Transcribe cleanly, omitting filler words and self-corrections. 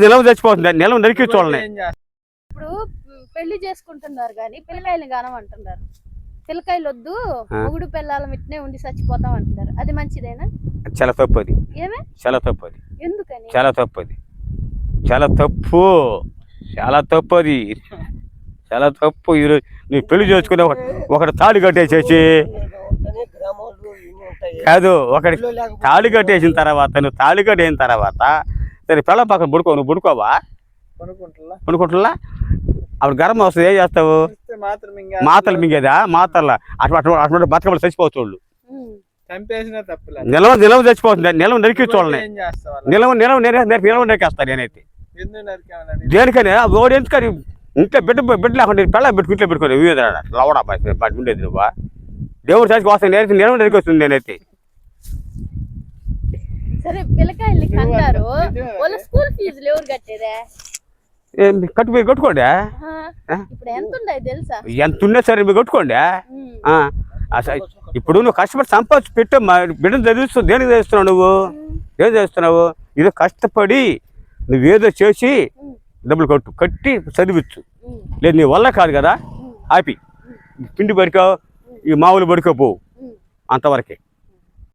నిలవ చచ్చిపోతుంది, నిలవ నరికి చూడాలి. ఇప్పుడు పెళ్లి చేసుకుంటున్నారు కానీ పిల్లకాయలు కానమంటున్నారు. పిల్లకాయలు వద్దు, మొగుడు పిల్లలు ఇట్నే ఉండి చచ్చిపోతాం అంటున్నారు. అది మంచిదేనా? చాలా తప్పు అది. ఏమే? చాలా తప్పు అది. ఎందుకని? చాలా తప్పు అది. చాలా తప్పు, చాలా తప్పు అది, చాలా తప్పు. ఈరోజు నీ పెళ్లి చేసుకునే ఒకటి తాళి కట్టేసేసి కాదు, ఒకటి తాళి కట్టేసిన తర్వాత నువ్వు తాళి కట్టేసిన తర్వాత సరే పిల్ల పక్కన పడుకో, నువ్వు పడుకోవా? పడుకుంటున్నా అప్పుడు గర్భం వస్తుంది, ఏం చేస్తావు? మాతలు మింగేదా? మాతల అటువంటి బతకబడి చచ్చిపోవచ్చు వాళ్ళు. నిలవ చచ్చిపోతుంది, నిలవ నరికి చూడాలి. నిలవ నరికేస్తాను నేనైతే. దేనికని ఓడి ఎందుకని ఇంట్లో బిడ్డ లేకుండా పిల్ల పెట్టుకు ఇంట్లో పెట్టుకోలేదు లవడా ఉండేది. నువ్వు దేవుడు చచ్చి కోసం నిలవ నరికొస్తుంది నేనైతే. సరే పిల్లకాయల్ని కంటారు, వాళ్ళ స్కూల్ ఫీజులు ఎవరు కట్టేదే? కట్టుకోండి. ఇప్పుడు ఎంత ఉన్నాయి తెలుసా? ఎంత ఉన్నా సరే మీరు కట్టుకోండి. ఇప్పుడు నువ్వు కష్టపడి సంపాదించి పెట్టు, బిడ్డను చదివిస్తున్నావు. దేనికి చదివిస్తున్నావు నువ్వు? ఏం చదివిస్తున్నావు? ఏదో కష్టపడి నువ్వేదో చేసి డబ్బులు కట్టి చదివించు. లేదు నీ వల్ల కాదు కదా, ఆపి పిండి పడుకో, ఈ మామూలు పడుకోపోవు, అంతవరకే.